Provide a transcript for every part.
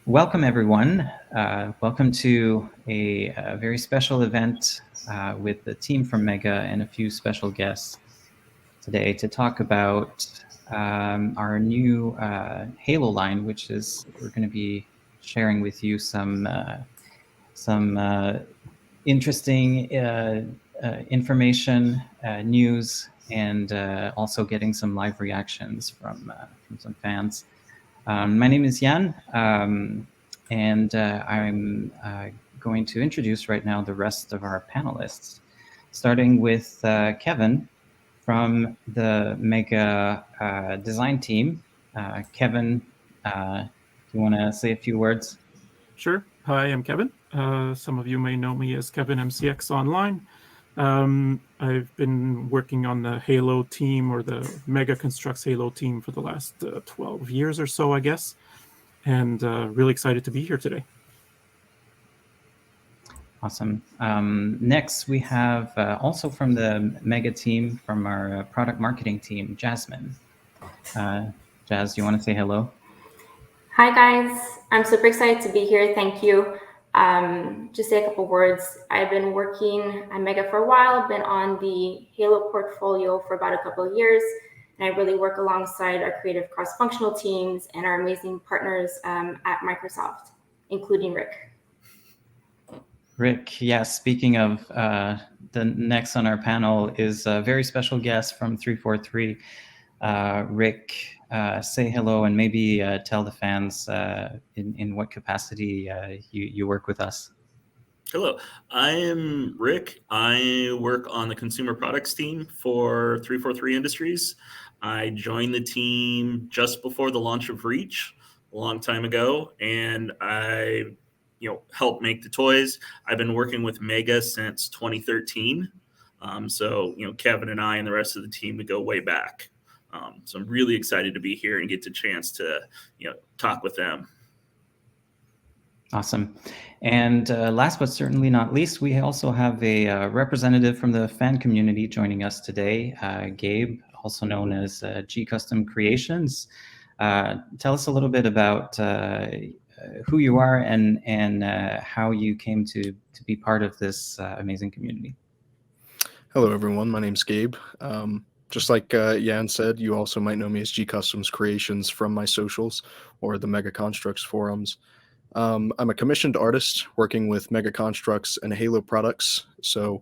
Welcome, everyone. Welcome to a very special event with the team from Mega and a few special guests today to talk about our new Halo line, which is we're going to be sharing with you some interesting information, news, and also getting some live reactions from some fans. My name is Jan, and I'm going to introduce right now the rest of our panelists, starting with Kevin from the Mega design team. Kevin, do you want to say a few words? Sure. Hi, I'm Kevin. Some of you may know me as Kevin MCX online. I've been working on the Halo team or the Mega Constructs Halo team for the last 12 years or so, I guess, and really excited to be here today. Awesome. Next, we have also from the Mega team, from our product marketing team, Jasmine. Jazz, do you want to say hello? Hi, guys. I'm super excited to be here. Thank you. Just say a couple words. I've been working at Mega for a while. I've been on the Halo portfolio for about a couple of years, and I really work alongside our creative cross-functional teams and our amazing partners at Microsoft, including Rick. Rick, yes. Speaking of, the next on our panel is a very special guest from 343. Rick, say hello and maybe tell the fans in what capacity you work with us. Hello, I am Rick. I work on the consumer products team for 343 Industries. I joined the team just before the launch of Reach a long time ago, and I helped make the toys. I've been working with Mega since 2013. So Kevin and I and the rest of the team, we go way back. So I'm really excited to be here and get the chance to talk with them. Awesome. And last but certainly not least, we also have a representative from the fan community joining us today, Gabe, also known as GCustomsCreations. Tell us a little bit about who you are and how you came to be part of this amazing community. Hello, everyone. My name's Gabe. Just like Jan said, you also might know me as GCustomsCreations from my socials or the Mega Constructs forums. I'm a commissioned artist working with Mega Constructs and Halo products. So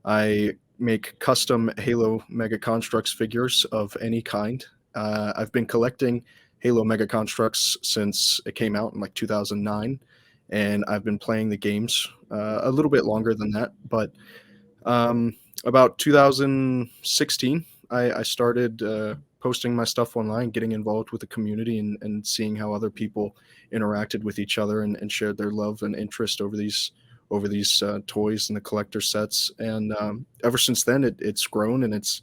I make custom Halo Mega Constructs figures of any kind. I've been collecting Halo Mega Constructs since it came out in like 2009, and I've been playing the games a little bit longer than that. But about 2016, I started posting my stuff online, getting involved with the community and seeing how other people interacted with each other and shared their love and interest over these toys and the collector sets. And ever since then, it's grown, and it's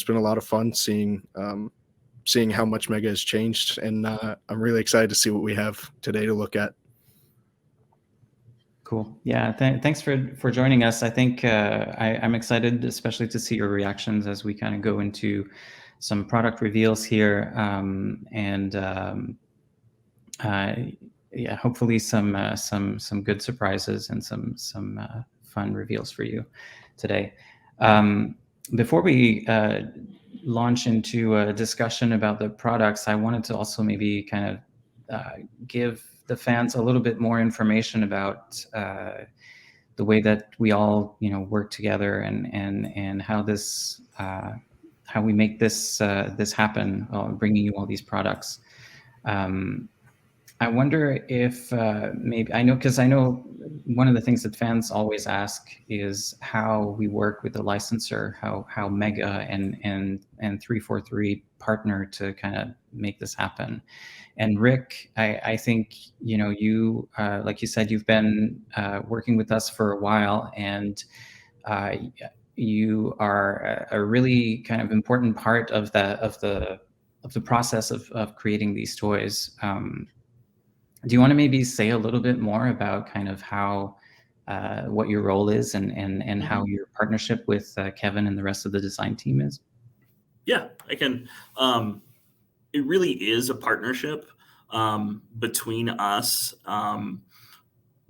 been a lot of fun seeing how much Mega has changed. And I'm really excited to see what we have today to look at. Cool. Yeah. Thanks for joining us. I think I'm excited, especially to see your reactions as we kind of go into some product reveals here, hopefully some good surprises and some fun reveals for you today. Before we launch into a discussion about the products, I wanted to also maybe kind of give the fans a little bit more information about the way that we all work together and how this how we make this happen, bringing you all these products. I wonder if maybe I know one of the things that fans always ask is how we work with the licensor, how Mega and 343 partner to kind of make this happen. And Rick, I think you like you said, you've been working with us for a while, and you are a really kind of important part of the process of creating these toys. Do you want to maybe say a little bit more about kind of how what your role is and how your partnership with Kevin and the rest of the design team is? Yeah, I can. It really is a partnership. between us.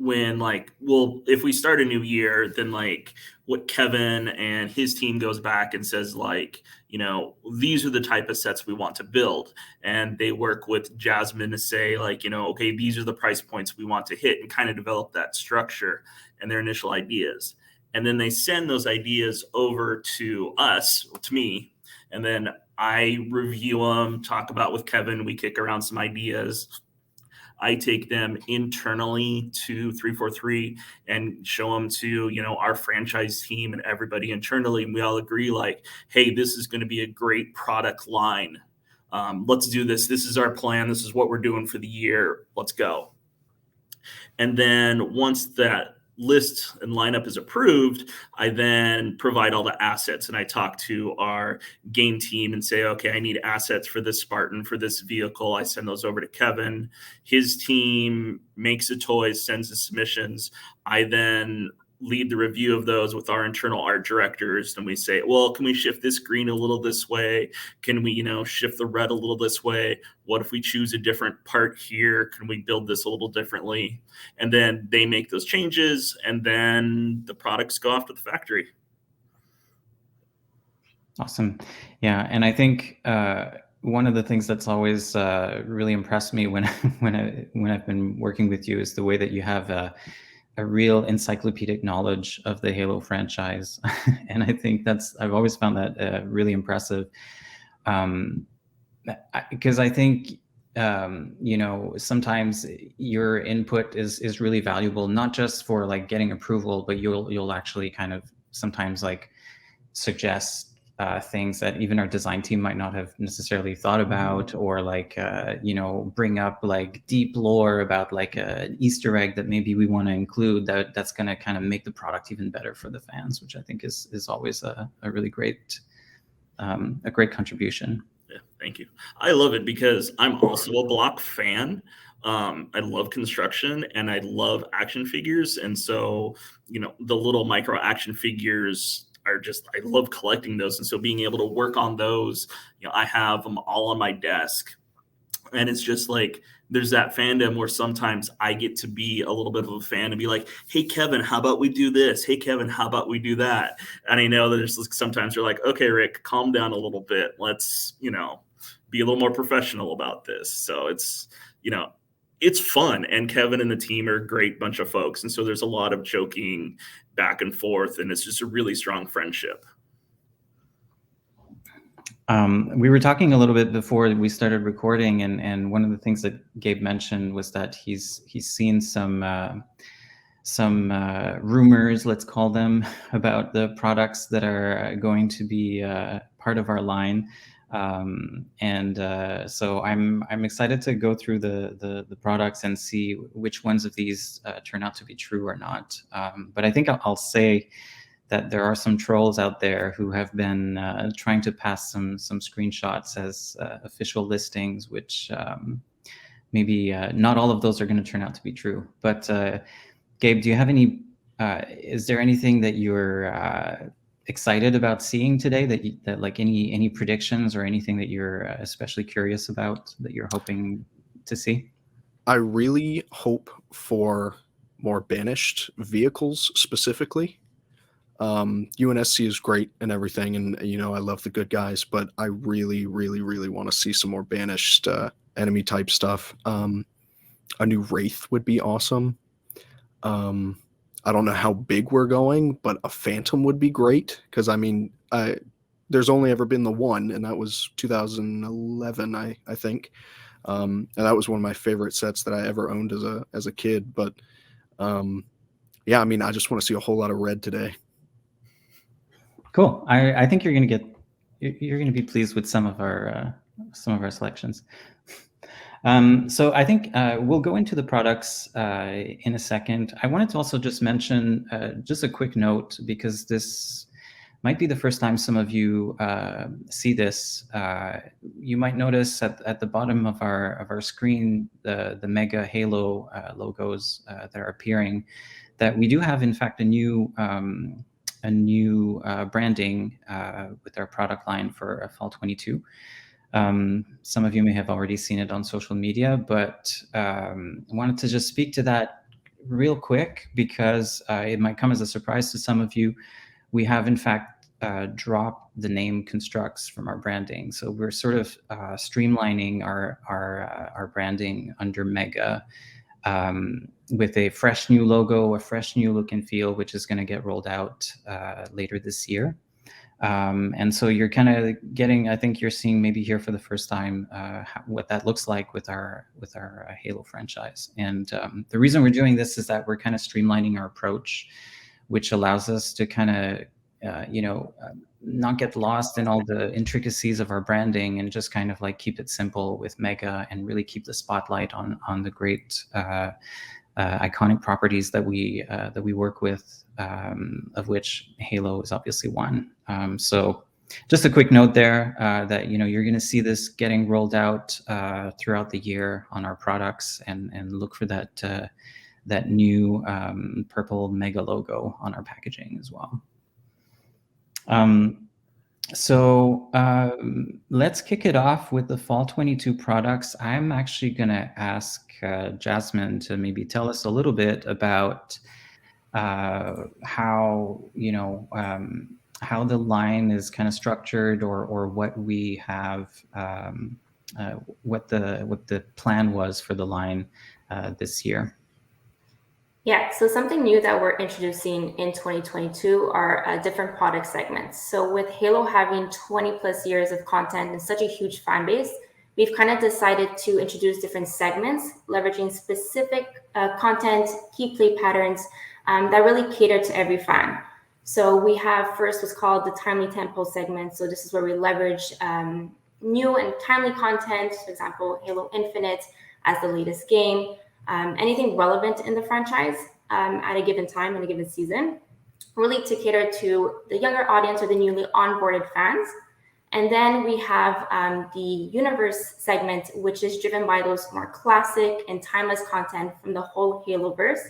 When like, well, if we start a new year, then like what Kevin and his team goes back and says like, you know, these are the type of sets we want to build. And they work with Jasmine to say like, you know, okay, these are the price points we want to hit, and kind of develop that structure and their initial ideas. And then they send those ideas over to us, to me, and then I review them, talk about with Kevin, we kick around some ideas. I take them internally to 343 and show them to, you know, our franchise team and everybody internally. And we all agree like, hey, this is going to be a great product line. Let's do this. This is our plan. This is what we're doing for the year. Let's go. And then once that list and lineup is approved, I then provide all the assets, and I talk to our game team and say, okay, I need assets for this Spartan, for this vehicle. I send those over to Kevin. His team makes the toys, sends the submissions. I then lead the review of those with our internal art directors. And we say, well, can we shift this green a little this way? Can we, you know, shift the red a little this way? What if we choose a different part here? Can we build this a little differently? And then they make those changes, and then the products go off to the factory. Awesome. Yeah. And I think one of the things that's always really impressed me when I've been working with you is the way that you have a real encyclopedic knowledge of the Halo franchise. And I think I've always found that really impressive. Because I think, you know, sometimes your input is really valuable, not just for like getting approval, but you'll actually kind of sometimes like suggest things that even our design team might not have necessarily thought about, or like, you know, bring up like deep lore about like an Easter egg that maybe we want to include that's going to kind of make the product even better for the fans, which I think is always a really great, a great contribution. Yeah, thank you. I love it because I'm also a block fan. I love construction and I love action figures. And so, you know, the little micro action figures are just, I love collecting those. And so being able to work on those, you know, I have them all on my desk. And it's just like, there's that fandom where sometimes I get to be a little bit of a fan and be like, hey, Kevin, how about we do this? Hey, Kevin, how about we do that? And I know that there's sometimes you're like, okay, Rick, calm down a little bit. Let's, you know, be a little more professional about this. So it's, you know, it's fun. And Kevin and the team are a great bunch of folks. And so there's a lot of joking back and forth, and it's just a really strong friendship. We were talking a little bit before we started recording, and one of the things that Gabe mentioned was that he's seen some rumors, let's call them, about the products that are going to be part of our line. So I'm excited to go through the products and see which ones of these turn out to be true or not. But I think I'll say that there are some trolls out there who have been trying to pass some screenshots as official listings, which maybe not all of those are going to turn out to be true. But Gabe, do you have any? Is there anything that you're excited about seeing today that like any predictions or anything that you're especially curious about that you're hoping to see? I really hope for more banished vehicles specifically. UNSC is great and everything, and you know I love the good guys, but I really want to see some more banished enemy type stuff. A new Wraith would be awesome. I don't know how big we're going, but a Phantom would be great, because I mean there's only ever been the one, and that was 2011 I think, and that was one of my favorite sets that I ever owned as a kid. But yeah, I mean I just want to see a whole lot of red today. Cool. I think you're gonna be pleased with some of our selections. So I think we'll go into the products in a second. I wanted to also just mention just a quick note, because this might be the first time some of you see this. You might notice at the bottom of our screen the Mega Halo logos that are appearing, that we do have in fact a new branding with our product line for Fall 22. Some of you may have already seen it on social media, but I wanted to just speak to that real quick because it might come as a surprise to some of you. We have, in fact, dropped the name Constructs from our branding. So we're sort of streamlining our branding under Mega with a fresh new logo, a fresh new look and feel, which is going to get rolled out later this year. And so you're kind of getting, I think you're seeing maybe here for the first time what that looks like with our Halo franchise. And the reason we're doing this is that we're kind of streamlining our approach, which allows us to kind of not get lost in all the intricacies of our branding and just kind of like keep it simple with Mega and really keep the spotlight on the great iconic properties that we work with, of which Halo is obviously one. So just a quick note there that you're going to see this getting rolled out throughout the year on our products, and look for that new purple Mega logo on our packaging as well. So let's kick it off with the Fall 22 products. I'm actually going to ask Jasmine to maybe tell us a little bit about how the line is kind of structured, or what we have, what the plan was for the line this year. Yeah, so something new that we're introducing in 2022 are different product segments. So with Halo having 20 plus years of content and such a huge fan base, we've kind of decided to introduce different segments, leveraging specific content, key play patterns that really cater to every fan. So we have first what's called the Timely Tentpole segment. So this is where we leverage new and timely content, for example, Halo Infinite as the latest game, anything relevant in the franchise at a given time in a given season, really to cater to the younger audience or the newly onboarded fans. And then we have the Universe segment, which is driven by those more classic and timeless content from the whole Halo-verse.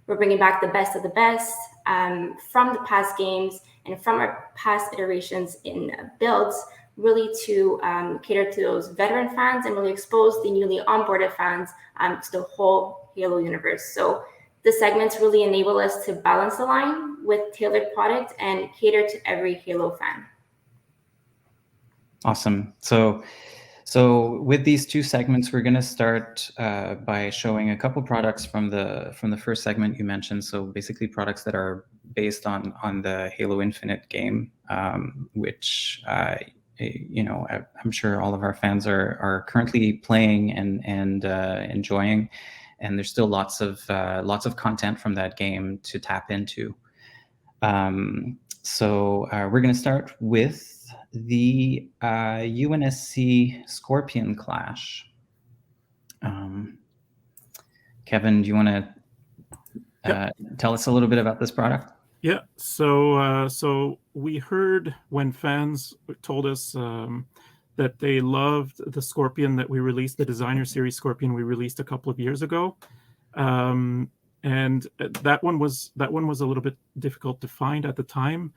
We're bringing back the best of the best from the past games and from our past iterations in builds, really to cater to those veteran fans and really expose the newly onboarded fans to the whole Halo universe. So the segments really enable us to balance the line with tailored product and cater to every Halo fan. Awesome. So with these two segments, we're going to start by showing a couple products from the first segment you mentioned. So basically products that are based on the Halo Infinite game, which I'm sure all of our fans are currently playing and enjoying, and there's still lots of content from that game to tap into. So we're going to start with the UNSC Scorpion Clash. Kevin, do you want to tell us a little bit about this product? Yeah, so we heard when fans told us that they loved the Scorpion that we released, the designer series Scorpion we released a couple of years ago, and that one was a little bit difficult to find at the time.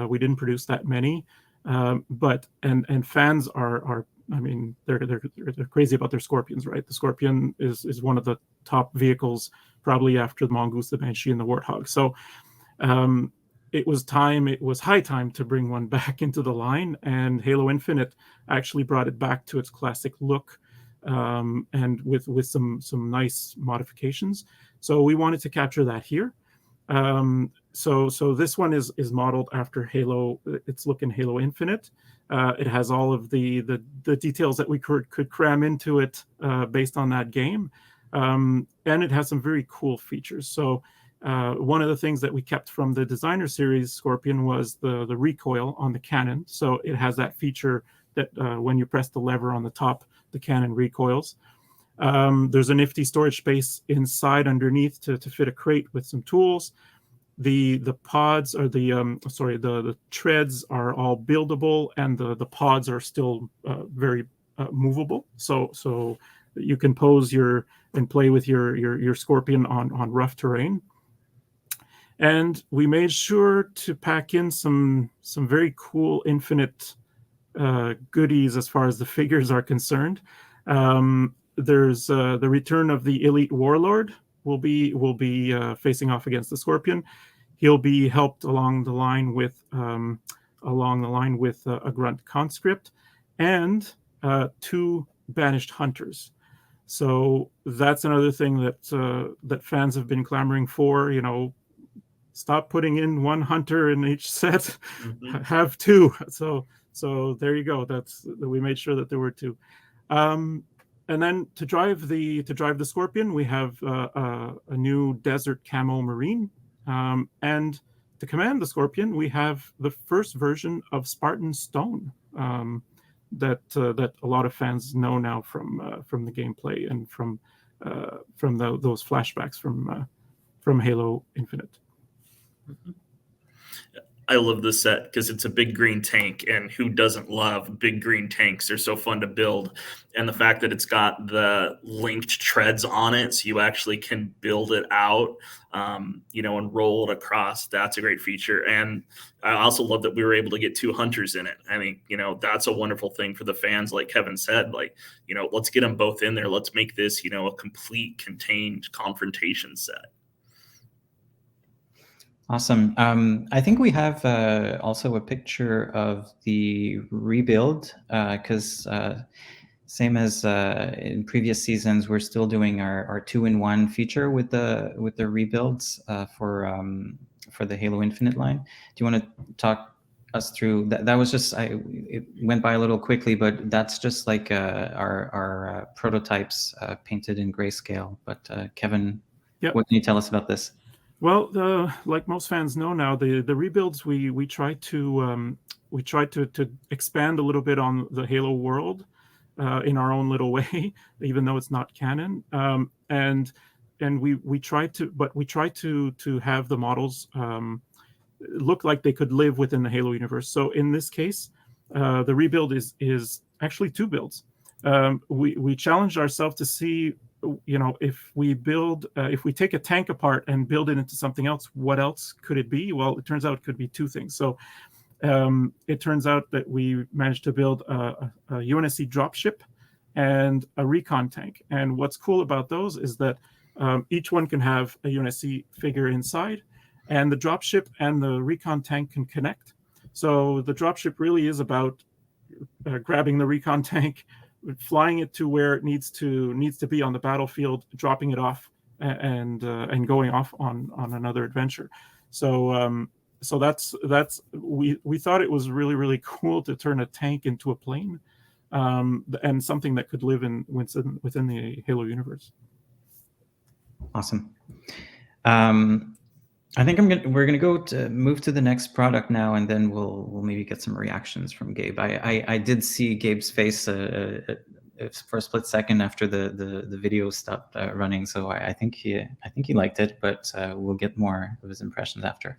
We didn't produce that many, but fans are I mean they're crazy about their Scorpions, right? The Scorpion is one of the top vehicles, probably after the Mongoose, the Banshee, and the Warthog. So it was high time to bring one back into the line, and Halo Infinite actually brought it back to its classic look, and with some nice modifications. So we wanted to capture that here. So this one is modeled after Halo. Its look in Halo Infinite. It has all of the details that we could cram into it based on that game, and it has some very cool features. So one of the things that we kept from the designer series Scorpion was the recoil on the cannon. So it has that feature that when you press the lever on the top, the cannon recoils. There's a nifty storage space inside underneath to fit a crate with some tools. The pods are the treads are all buildable, and the pods are still very movable. So you can pose and play with your Scorpion on rough terrain. And we made sure to pack in some very cool Infinite goodies as far as the figures are concerned. There's the return of the Elite Warlord will be facing off against the Scorpion. He'll be helped along the line with a Grunt Conscript and 2 Banished Hunters. So that's another thing that fans have been clamoring for. Stop putting in 1 hunter in each set. Mm-hmm. Have 2. So there you go. We made sure that there were 2. And then to drive the Scorpion, we have a new Desert Camo Marine. And to command the Scorpion, we have the first version of Spartan Stone that a lot of fans know now from the gameplay and from those flashbacks from Halo Infinite. Mm-hmm. I love this set because it's a big green tank, and who doesn't love big green tanks? They're so fun to build. And the fact that it's got the linked treads on it, so you actually can build it out, and roll it across. That's a great feature. And I also love that we were able to get 2 hunters in it. I mean, that's a wonderful thing for the fans. Like Kevin said, let's get them both in there. Let's make this, a complete contained confrontation set. Awesome. I think we have also a picture of the rebuild because same as in previous seasons, we're still doing our 2-in-1 feature with the rebuilds for the Halo Infinite line. Do you want to talk us through that? That was just it went by a little quickly, but that's just like our prototypes painted in grayscale. But Kevin, What can you tell us about this? Well, like most fans know now, the rebuilds we try to expand a little bit on the Halo world in our own little way, even though it's not canon. And we try to have the models look like they could live within the Halo universe. So in this case, the rebuild is actually 2 builds. We challenged ourselves to see, if we take a tank apart and build it into something else, what else could it be? Well, it turns out it could be 2 things. So it turns out that we managed to build a UNSC dropship and a recon tank. And what's cool about those is that each one can have a UNSC figure inside, and the dropship and the recon tank can connect. So the dropship really is about grabbing the recon tank, flying it to where it needs to be on the battlefield, dropping it off, and going off on another adventure. So that's we thought it was really, really cool to turn a tank into a plane, and something that could live within the Halo universe. Awesome. I think we're gonna go to move to the next product now, and then we'll maybe get some reactions from Gabe. I did see Gabe's face for a split second after the video stopped running, so I think he liked it, but we'll get more of his impressions after.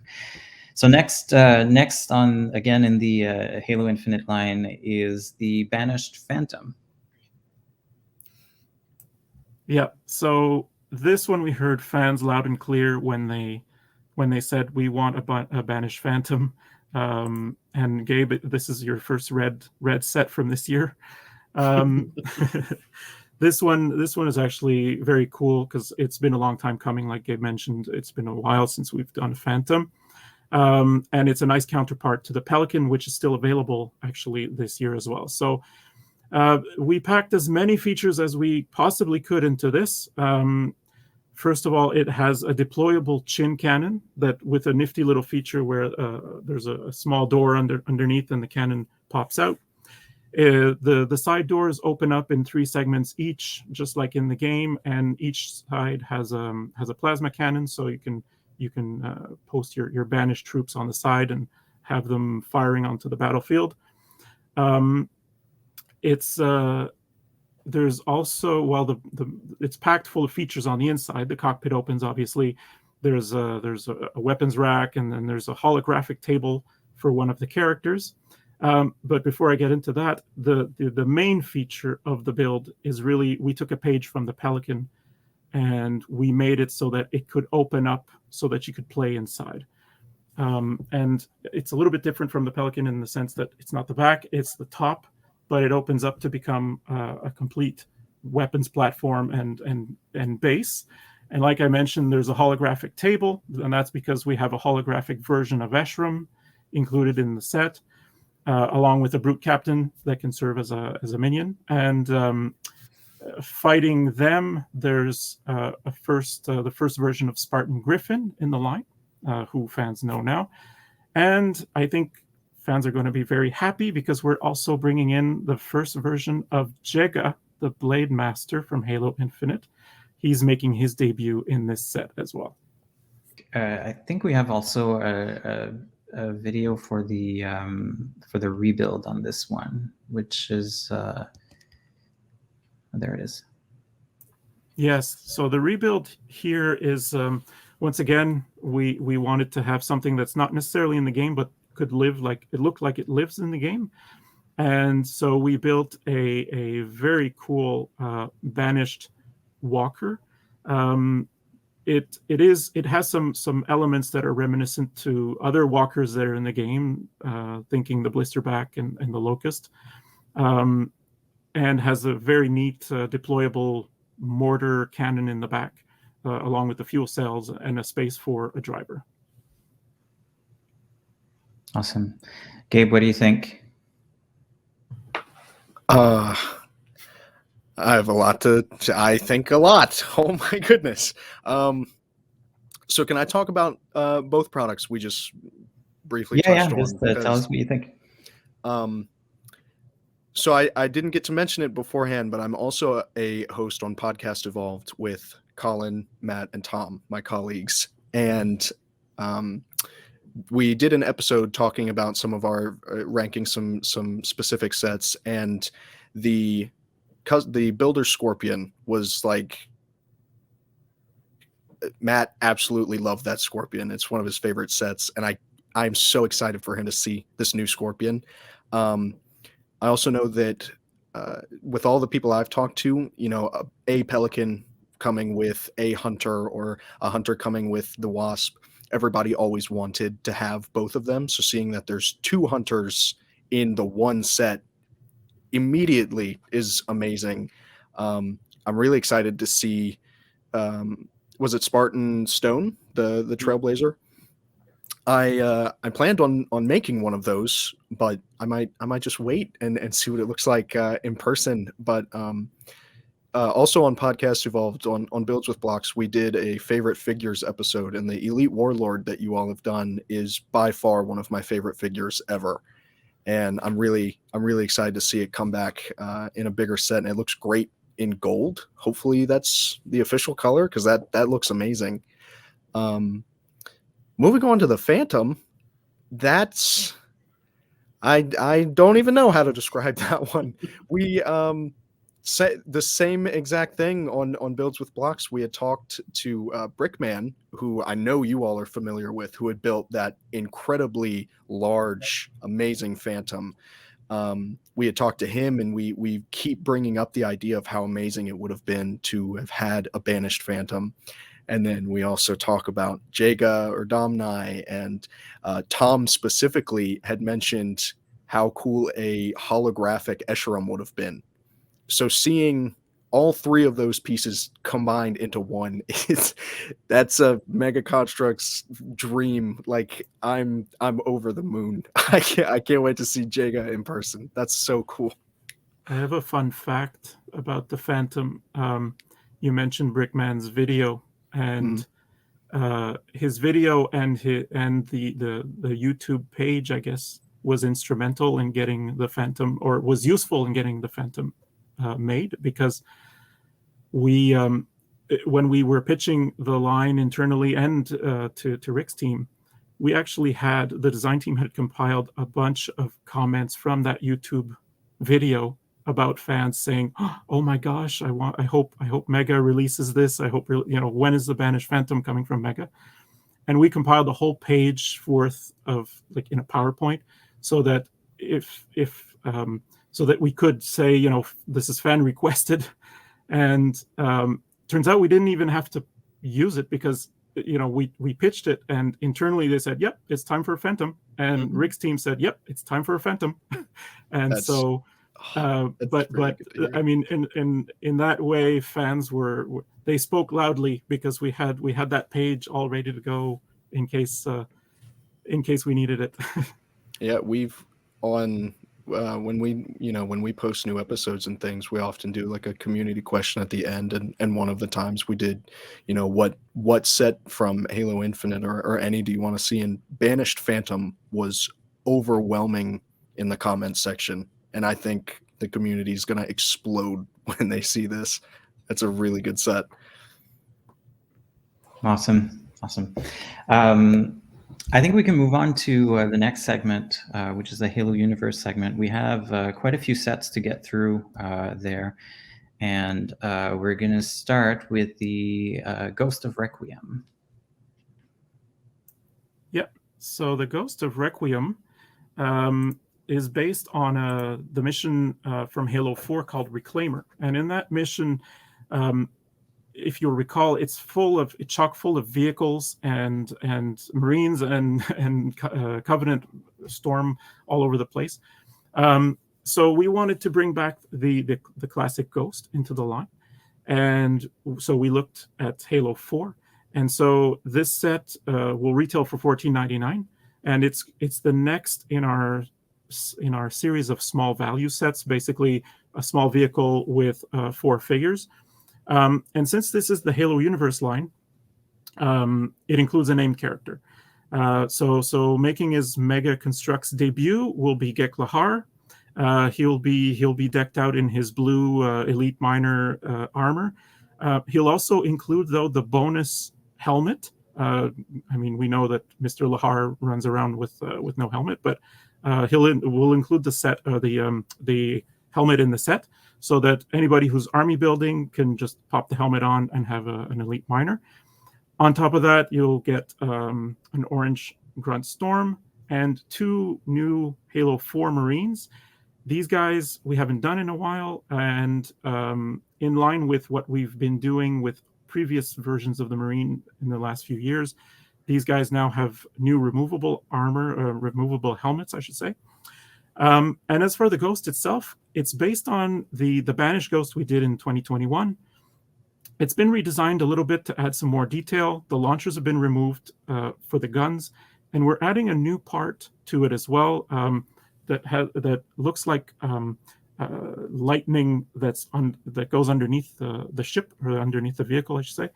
So next on again in the Halo Infinite line is the Banished Phantom. Yeah. So this one we heard fans loud and clear when they said we want a Banished Phantom. And Gabe, this is your first red set from this year. This one is actually very cool because it's been a long time coming. Like Gabe mentioned, it's been a while since we've done Phantom. And it's a nice counterpart to the Pelican, which is still available actually this year as well. So we packed as many features as we possibly could into this. First of all, it has a deployable chin cannon that with a nifty little feature where there's a small door underneath and the cannon pops out. The side doors open up in 3 segments each, just like in the game, and each side has a plasma cannon, so you can post your banished troops on the side and have them firing onto the battlefield. There's also, while it's packed full of features on the inside, the cockpit opens, obviously. There's a weapons rack, and then there's a holographic table for one of the characters. But before I get into that, the main feature of the build is really, we took a page from the Pelican and we made it so that it could open up so that you could play inside. And it's a little bit different from the Pelican in the sense that it's not the back, it's the top, but it opens up to become a complete weapons platform and base. And like I mentioned, there's a holographic table, and that's because we have a holographic version of Eshram included in the set, along with a brute captain that can serve as a minion. And fighting them, there's the first version of Spartan Griffin in the line, who fans know now. And I think fans are going to be very happy because we're also bringing in the first version of Jega, the Blade Master from Halo Infinite. He's making his debut in this set as well. I think we have also a video for the rebuild on this one, which is there it is. Yes. So the rebuild here is once again we wanted to have something that's not necessarily in the game, but could live like it looked like it lives in the game. And so we built a very cool Banished Walker. It has some elements that are reminiscent to other walkers that are in the game, thinking the Blisterback and the Locust, and has a very neat deployable mortar cannon in the back, along with the fuel cells and a space for a driver. Awesome. Gabe, what do you think? I have a lot I think a lot. Oh my goodness. So can I talk about both products we just briefly touched on? Just tell us what you think. So I didn't get to mention it beforehand, but I'm also a host on Podcast Evolved with Colin, Matt, and Tom, my colleagues. And we did an episode talking about some of our ranking some specific sets, and the Builder Scorpion was like, Matt absolutely loved that Scorpion. It's one of his favorite sets, and I'm so excited for him to see this new Scorpion. I also know that with all the people I've talked to, a Pelican coming with a Hunter or a Hunter coming with the Wasp, everybody always wanted to have both of them. So seeing that there's two Hunters in the one set immediately is amazing. I'm really excited to see, was it Spartan Stone, the Trailblazer? I planned on making one of those, but I might just wait and see what it looks like in person. But also on Podcast Evolved on Builds with Blocks, we did a favorite figures episode, and the Elite Warlord that you all have done is by far one of my favorite figures ever. And I'm really excited to see it come back in a bigger set, and it looks great in gold. Hopefully that's the official color, because that looks amazing. Moving on to the Phantom, that's I don't even know how to describe that one. We said the same exact thing on Builds with Blocks. We had talked to Brickman, who I know you all are familiar with, who had built that incredibly large, amazing Phantom. We had talked to him, and we keep bringing up the idea of how amazing it would have been to have had a Banished Phantom. And then we also talk about Jega or Domni, and Tom specifically had mentioned how cool a holographic Escharum would have been. So seeing all three of those pieces combined into one, that's a Mega Construct's dream. Like I'm over the moon. I can't wait to see Jega in person. That's so cool. I have a fun fact about the Phantom. You mentioned Brickman's video, and his video and the YouTube page, I guess, was instrumental in getting the Phantom, or was useful in getting the Phantom made, because we when we were pitching the line internally and to Rick's team, we actually the design team had compiled a bunch of comments from that YouTube video about fans saying, "Oh my gosh, I hope Mega releases this. I hope, when is the Banished Phantom coming from Mega?" And we compiled a whole page worth of, like, in a PowerPoint, so that so that we could say, this is fan requested. And turns out we didn't even have to use it, because we pitched it, and internally they said, "Yep, it's time for a Phantom," and Rick's team said, "Yep, it's time for a Phantom," and That's- so. But I mean, in that way, fans they spoke loudly because we had that page all ready to go in case we needed it. Yeah, we've on when we post new episodes and things, we often do like a community question at the end, and one of the times we did, what set from Halo Infinite or any do you want to see? And Banished Phantom was overwhelming in the comments section. And I think the community is going to explode when they see this. That's a really good set. Awesome. I think we can move on to the next segment, which is the Halo Universe segment. We have quite a few sets to get through there. And we're going to start with the Ghost of Requiem. Yep. So the Ghost of Requiem is based on the mission from Halo 4 called Reclaimer. And in that mission, if you'll recall, it's chock full of vehicles and Marines and Covenant Storm all over the place. So we wanted to bring back the classic Ghost into the line. And so we looked at Halo 4. And so this set will retail for $14.99. And it's the next in our series of small value sets, basically a small vehicle with 4 figures. And since this is the Halo Universe line, it includes a named character. So making his Mega Constructs debut will be Gek Lahar. He'll be decked out in his blue Elite Miner armor. He'll also include, though, the bonus helmet. I mean, we know that Mr. Lahar runs around with no helmet, but we'll include the helmet in the set, so that anybody who's army building can just pop the helmet on and have an Elite Miner. On top of that, you'll get an orange Grunt Storm and 2 new Halo 4 Marines. These guys we haven't done in a while, and in line with what we've been doing with previous versions of the Marine in the last few years, these guys now have new removable armor, removable helmets, I should say. And as for the Ghost itself, it's based on the Banished Ghost we did in 2021. It's been redesigned a little bit to add some more detail. The launchers have been removed for the guns, and we're adding a new part to it as well that looks like lightning that goes underneath the ship, or underneath the vehicle, I should say,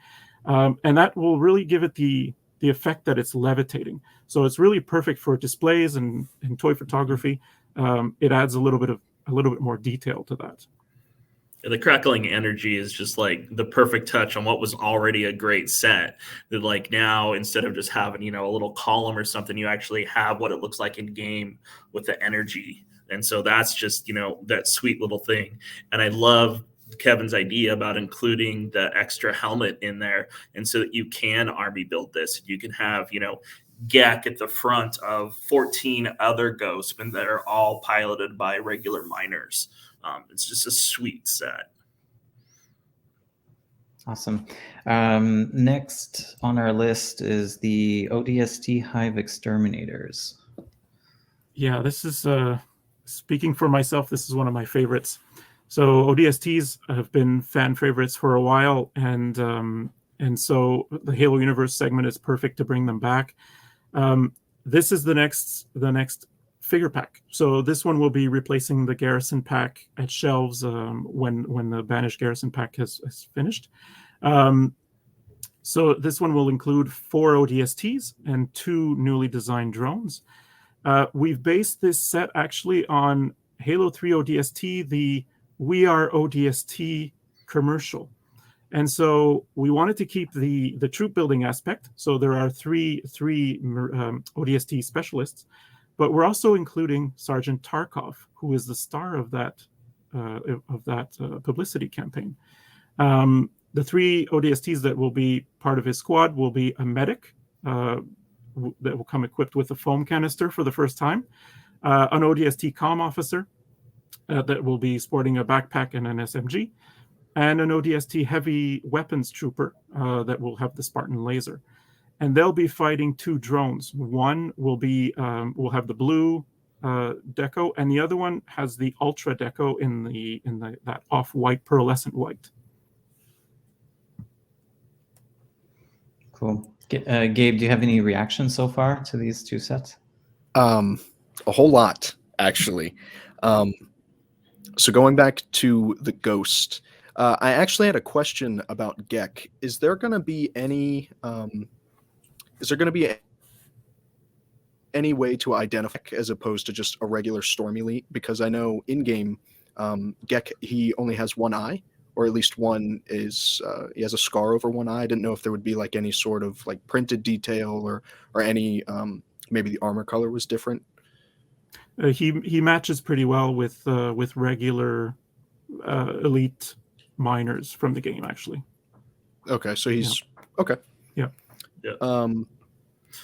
and that will really give it the effect that it's levitating. So it's really perfect for displays and toy photography. It adds a little bit more detail to that. The crackling energy is just like the perfect touch on what was already a great set. That like now, instead of just having, a little column or something, you actually have what it looks like in game with the energy. And so that's just, that sweet little thing. And I love Kevin's idea about including the extra helmet in there. And so that you can army build this. You can have, Gek at the front of 14 other ghosts, and that are all piloted by regular miners. It's just a sweet set. Awesome. Next on our list is the ODST Hive Exterminators. Yeah, this is speaking for myself. This is one of my favorites. So ODSTs have been fan favorites for a while, and so the Halo Universe segment is perfect to bring them back. This is the next figure pack. So this one will be replacing the Garrison pack at shelves when the Banished Garrison pack has finished. So this one will include 4 ODSTs and 2 newly designed drones. We've based this set actually on Halo 3 ODST, the We Are ODST commercial. And so we wanted to keep the troop building aspect. So there are three ODST specialists, but we're also including Sergeant Tarkov, who is the star of that publicity campaign. The 3 ODSTs that will be part of his squad will be a medic that will come equipped with a foam canister for the first time, an ODST comm officer that will be sporting a backpack and an SMG, and an ODST heavy weapons trooper that will have the Spartan laser. and they'll be fighting 2 drones. One will be will have the blue deco, and the other one has the ultra deco in that off-white pearlescent white. Cool. Gabe, do you have any reactions so far to these 2 sets? A whole lot, actually. So going back to the Ghost, I actually had a question about Gek. Is there going to be any? Is there going to be any way to identify as opposed to just a regular Storm Elite? Because I know in game, Gek, he only has one eye, or at least one is he has a scar over one eye. I didn't know if there would be like any sort of like printed detail or any maybe the armor color was different. He matches pretty well with regular elite miners from the game, actually. Okay, so he's okay. Yeah.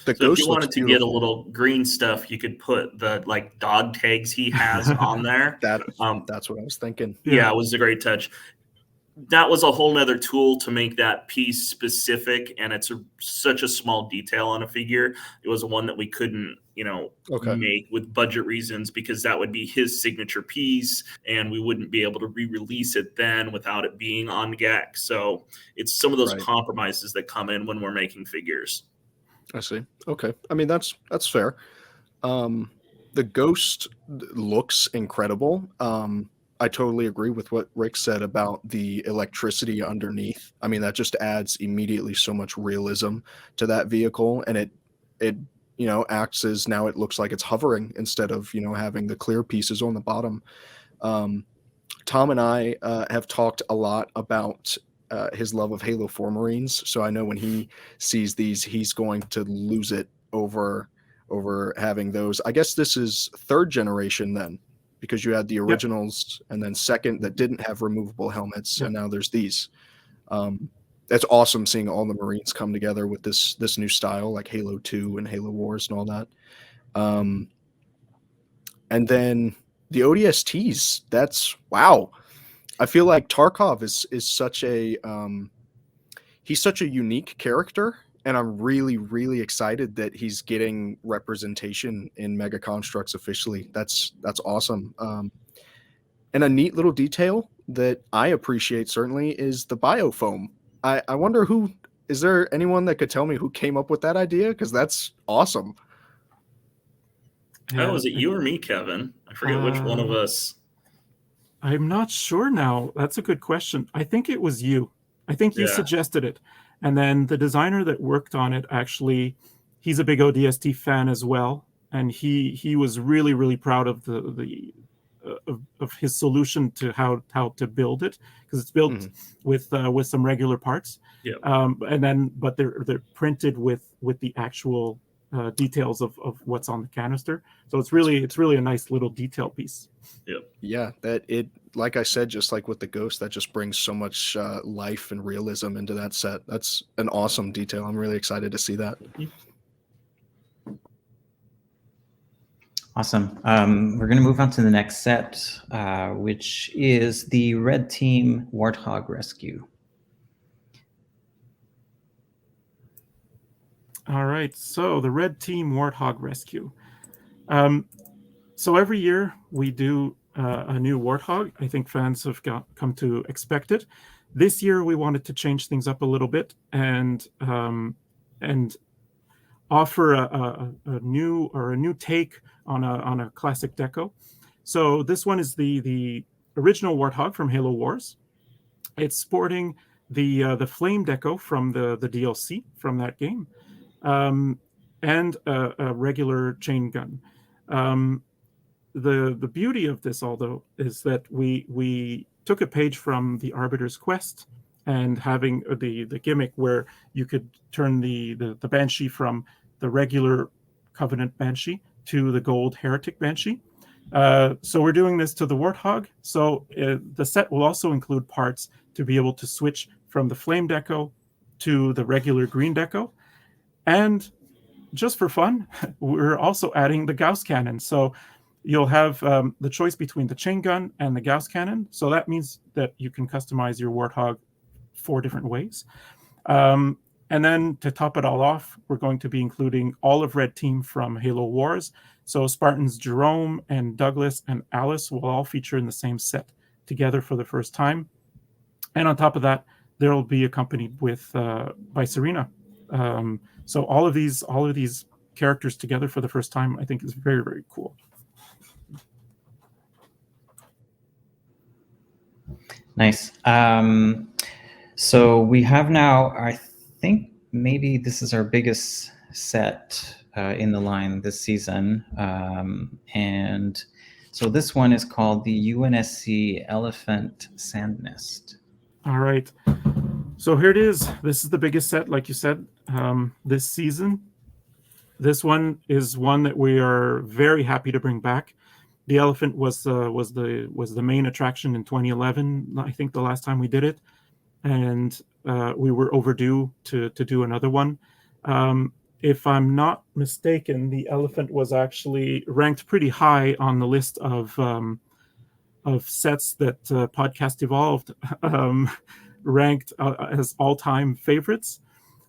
The So Ghost if you wanted looks to get a beautiful. little green stuff, you could put the like dog tags he has on there. That's what I was thinking. Yeah, it was a great touch. That was a whole nother tool to make that piece specific, and it's such a small detail on a figure. It was one that we couldn't, make with budget reasons, because that would be his signature piece, and we wouldn't be able to re-release it then without it being on GAC. So it's some of those compromises that come in when we're making figures. I see. Okay. I mean, that's fair. The Ghost looks incredible. I totally agree with what Rick said about the electricity underneath. I mean, that just adds immediately so much realism to that vehicle, and it acts as, now it looks like it's hovering instead of having the clear pieces on the bottom. Tom and I have talked a lot about his love of Halo 4 Marines, so I know when he sees these, he's going to lose it over having those. I guess this is 3rd generation then, because you had the originals and then 2nd that didn't have removable helmets, and now there's these. That's awesome seeing all the Marines come together with this new style, like Halo 2 and Halo Wars and all that. And then the ODSTs, that's wow. I feel like Tarkov is such a he's such a unique character, and I'm really, really excited that he's getting representation in Mega Constructs officially. That's awesome. And a neat little detail that I appreciate certainly is the biofoam. I wonder is there anyone that could tell me who came up with that idea? Because that's awesome. Oh, was it you or me, Kevin? I forget which one of us. I'm not sure now. That's a good question. I think it was you. I think you suggested it. And then the designer that worked on it, actually, he's a big ODST fan as well. And he was really, really proud of of his solution to how to build it, because it's built with some regular parts. Yeah. But they're printed with the actual details of what's on the canister. So it's really a nice little detail piece. Yep. Yeah, like I said, just like with the Ghost, that just brings so much life and realism into that set. That's an awesome detail. I'm really excited to see that. Awesome. We're going to move on to the next set, which is the Red Team Warthog Rescue. All right, so the Red Team Warthog Rescue. So every year we do a new Warthog. I think fans have come to expect it. This year we wanted to change things up a little bit and offer a new take on a classic deco. So this one is the original Warthog from Halo Wars. It's sporting the flame deco from the DLC from that game, and a regular chain gun. The beauty of this, although, is that we took a page from the Arbiter's Quest, and having the gimmick where you could turn the Banshee from the regular Covenant Banshee to the gold Heretic Banshee. So we're doing this to the Warthog. So the set will also include parts to be able to switch from the flame deco to the regular green deco. And just for fun, we're also adding the Gauss cannon. So you'll have the choice between the chain gun and the Gauss cannon. So that means that you can customize your Warthog 4 different ways. And then to top it all off, we're going to be including all of Red Team from Halo Wars. So Spartans Jerome and Douglas and Alice will all feature in the same set together for the first time. And on top of that, they'll be accompanied with by Serena. So all of these characters together for the first time, I think, is very, very cool. Nice. So we have now, I think maybe this is our biggest set in the line this season. And so this one is called the UNSC Elephant Sand Nest. All right. So here it is. This is the biggest set, like you said, this season. This one is one that we are very happy to bring back. The elephant was the main attraction in 2011. I think the last time we did it, and we were overdue to do another one. If I'm not mistaken, the elephant was actually ranked pretty high on the list of sets that Podcast Evolved ranked as all-time favorites.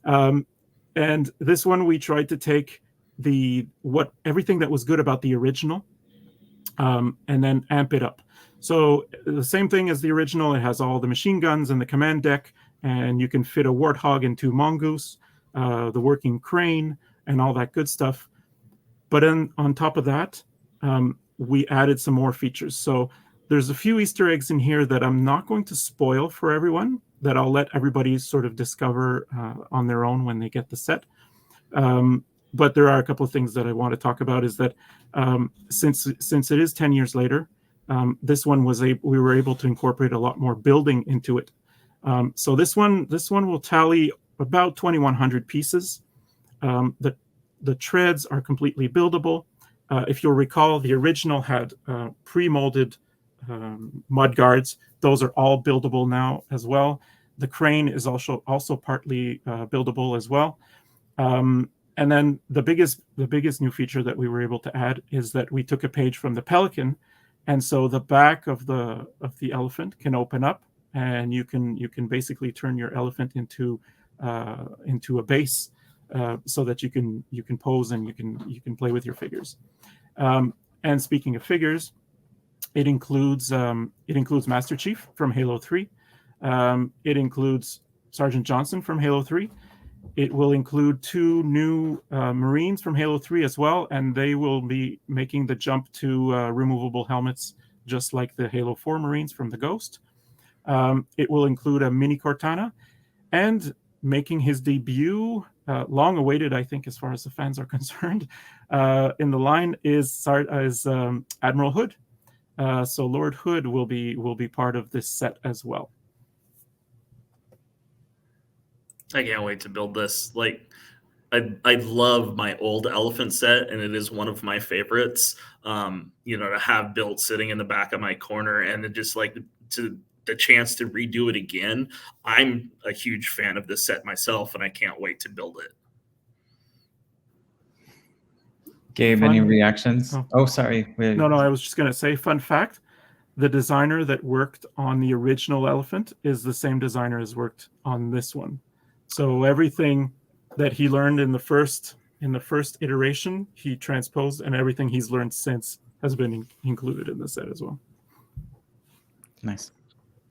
And this one we tried to take everything that was good about the original, and then amp it up. So the same thing as the original. It has all the machine guns and the command deck, and you can fit a Warthog into Mongoose, the working crane, and all that good stuff. But then on top of that, we added some more features. So there's a few Easter eggs in here that I'm not going to spoil for everyone, that I'll let everybody sort of discover on their own when they get the set. But there are a couple of things that I want to talk about. Is that since it is 10 years later, this one we were able to incorporate a lot more building into it. So this one will tally about 2,100 pieces. The treads are completely buildable. If you'll recall, the original had pre-molded mud guards. Those are all buildable now as well. The crane is also partly buildable as well. And then the biggest new feature that we were able to add is that we took a page from the Pelican, and so the back of the elephant can open up, and you can basically turn your elephant into a base, so that you can pose and you can play with your figures. And speaking of figures, it includes Master Chief from Halo 3. It includes Sergeant Johnson from Halo 3. It will include 2 new Marines from Halo 3 as well, and they will be making the jump to removable helmets, just like the Halo 4 Marines from the Ghost. It will include a mini Cortana, and making his debut, long awaited, I think, as far as the fans are concerned, in the line is Admiral Hood. So Lord Hood will be part of this set as well. I can't wait to build this. Like, I love my old elephant set, and it is one of my favorites. To have built sitting in the back of my corner, and then just like the chance to redo it again. I'm a huge fan of this set myself, and I can't wait to build it. Gabe, any reactions? Oh, sorry. No, I was just going to say, fun fact, the designer that worked on the original elephant is the same designer as worked on this one. So everything that he learned in the first iteration, he transposed, and everything he's learned since has been included in the set as well. Nice.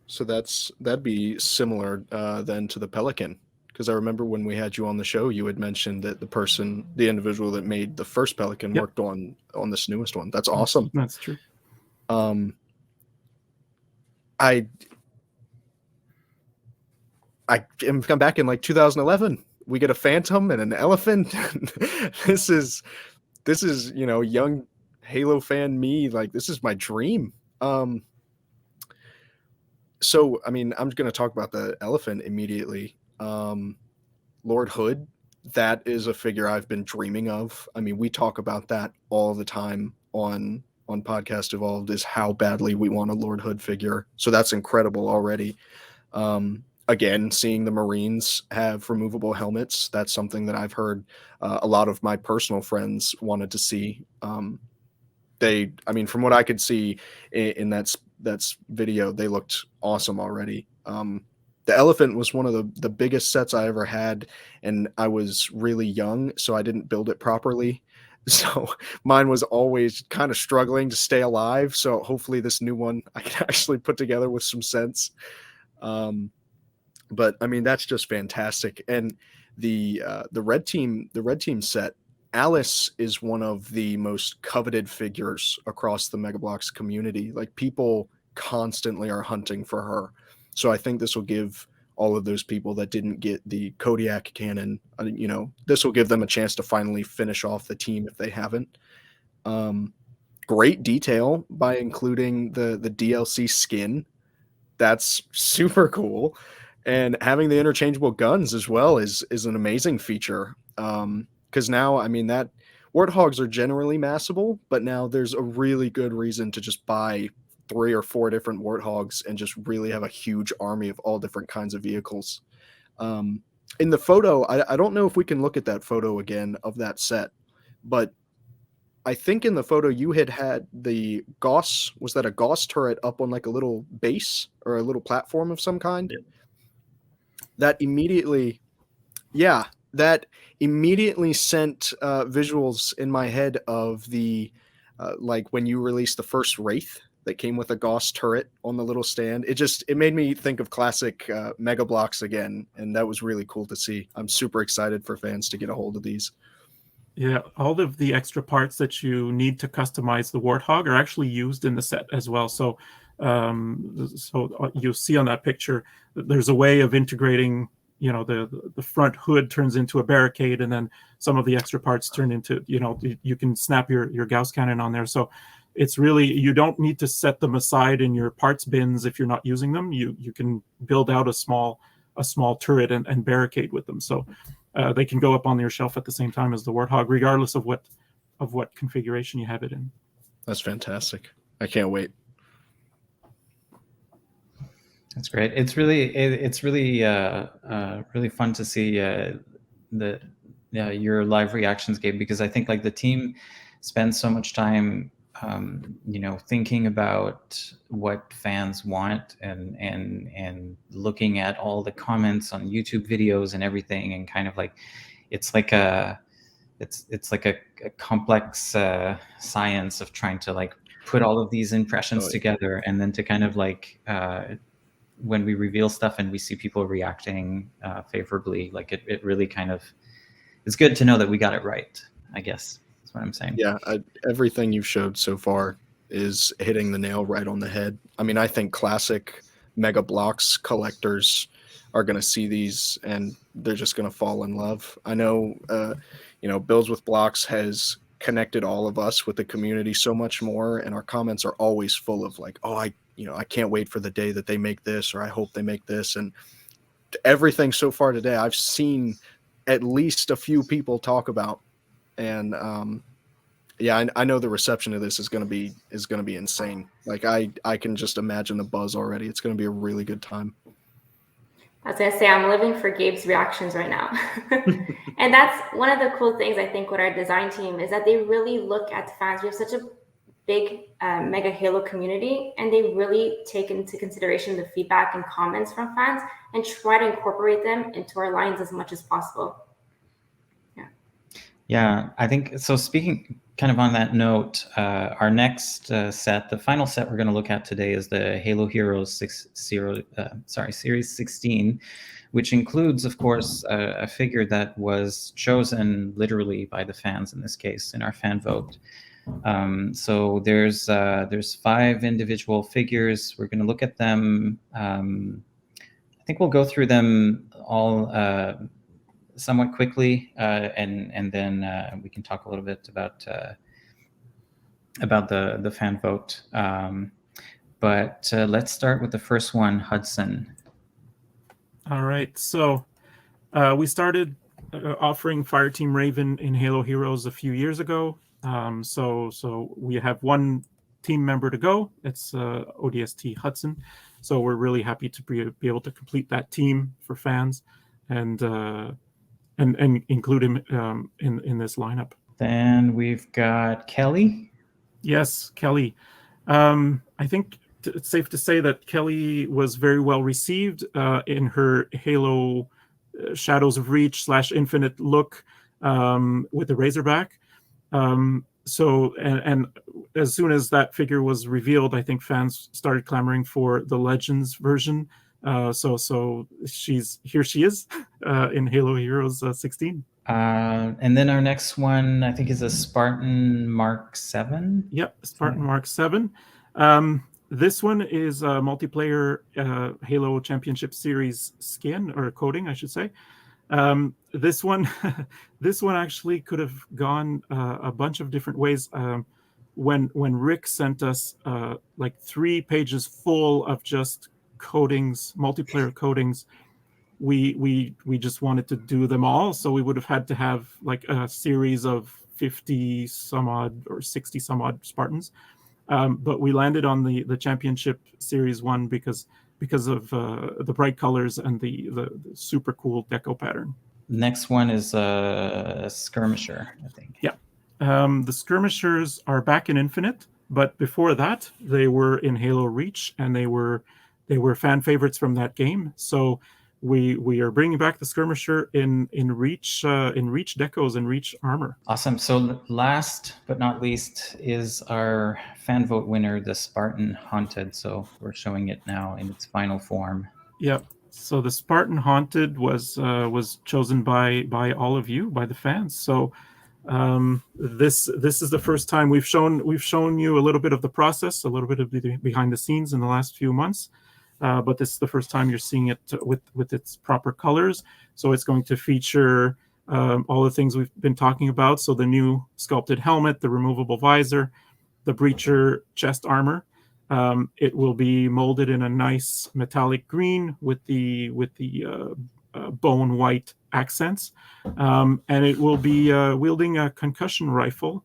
So that'd be similar then to the Pelican, because I remember when we had you on the show, you had mentioned that the individual that made the first Pelican worked on this newest one. That's awesome. That's true. I come back in like 2011. We get a Phantom and an elephant. This is young Halo fan me. Like, this is my dream. So, I mean, I'm going to talk about the elephant immediately. Lord Hood, that is a figure I've been dreaming of. I mean, we talk about that all the time on Podcast Evolved, is how badly we want a Lord Hood figure. So that's incredible already. Again, seeing the Marines have removable helmets, that's something that I've heard a lot of my personal friends wanted to see. From what I could see in that video, they looked awesome already. The elephant was one of the biggest sets I ever had, and I was really young, so I didn't build it properly. So mine was always kind of struggling to stay alive. So hopefully this new one I can actually put together with some sense. But I mean, that's just fantastic. And the red team set, Alice is one of the most coveted figures across the Mega Bloks community. Like, people constantly are hunting for her. So I think this will give all of those people that didn't get the Kodiak cannon, this will give them a chance to finally finish off the team if they haven't. Great detail by including the DLC skin. That's super cool. And having the interchangeable guns as well is an amazing feature. Because now, I mean, that Warthogs are generally massable, but now there's a really good reason to just buy 3 or 4 different Warthogs and just really have a huge army of all different kinds of vehicles. In the photo, I don't know if we can look at that photo again of that set, but I think in the photo you had the Gauss, was that a Gauss turret up on like a little base or a little platform of some kind? Yeah. That immediately sent visuals in my head of the like when you released the first Wraith that came with a Gauss turret on the little stand. It made me think of classic Mega Bloks again, and that was really cool to see. I'm super excited for fans to get a hold of these. Yeah, all of the extra parts that you need to customize the Warthog are actually used in the set as well. So, you'll see on that picture that there's a way of integrating. The front hood turns into a barricade, and then some of the extra parts turn into, you can snap your Gauss cannon on there. So it's really, you don't need to set them aside in your parts bins if you're not using them. You can build out a small turret and barricade with them. So they can go up on your shelf at the same time as the Warthog, regardless of what configuration you have it in. That's fantastic. I can't wait. That's great. It's really really fun to see your live reactions, Gabe, because I think like the team spends so much time thinking about what fans want and looking at all the comments on YouTube videos and everything, and kind of like it's like a complex science of trying to like put all of these impressions together, and then to kind of like when we reveal stuff and we see people reacting favorably, like it really kind of, it's good to know that we got it right, I guess that's what I'm saying. Yeah, everything you've showed so far is hitting the nail right on the head. I mean, I think classic Mega Bloks collectors are going to see these and they're just going to fall in love. I know, Builds with Blocks has connected all of us with the community so much more, and our comments are always full of like, oh, I can't wait for the day that they make this, or I hope they make this. And everything so far today, I've seen at least a few people talk about. And I know the reception of this is going to be insane. Like I can just imagine the buzz already. It's going to be a really good time. I was going to say, I'm living for Gabe's reactions right now. And that's one of the cool things, I think, with our design team is that they really look at the fans. We have such a big Mega Halo community, and they really take into consideration the feedback and comments from fans and try to incorporate them into our lines as much as possible. Yeah, I think so. Speaking kind of on that note, our next set, the final set we're going to look at today, is the Halo Heroes Series 16, which includes, of course, a figure that was chosen literally by the fans in this case, in our fan vote. So there's 5 individual figures. We're going to look at them. I think we'll go through them all somewhat quickly, and then we can talk a little bit about the fan vote. But let's start with the first one, Hudson. All right, so we started offering Fireteam Raven in Halo Heroes a few years ago. So we have one team member to go. It's ODST Hudson. So we're really happy to be able to complete that team for fans and include him in this lineup. Then we've got Kelly. Yes, Kelly. I think it's safe to say that Kelly was very well received in her Halo Shadows of Reach / Infinite look with the Razorback. So as soon as that figure was revealed, I think fans started clamoring for the Legends version. So she is in Halo Heroes 16. And then our next one, I think, is a Spartan Mark 7. Yep, Spartan Mark 7. This one is a multiplayer Halo Championship Series skin, or coating, I should say. This one actually could have gone a bunch of different ways. When Rick sent us like 3 pages full of just coatings, multiplayer coatings, we just wanted to do them all. So we would have had to have like a series of 50 some odd or 60 some odd Spartans. But we landed on the Championship Series 1 because of the bright colors and the super cool deco pattern. Next one is a Skirmisher, I think. Yeah. The Skirmishers are back in Infinite, but before that, they were in Halo Reach, and they were fan favorites from that game. So we are bringing back the Skirmisher in Reach decos and Reach armor. Awesome. So last but not least is our fan vote winner, the Spartan Haunted. So we're showing it now in its final form. Yep. So the Spartan Haunted was chosen by all of you, by the fans. So this is the first time we've shown you a little bit of the process, a little bit of the behind the scenes in the last few months. But this is the first time you're seeing it with its proper colors. So it's going to feature all the things we've been talking about. So the new sculpted helmet, the removable visor, the breacher chest armor. It will be molded in a nice metallic green with the bone white accents, and it will be wielding a concussion rifle,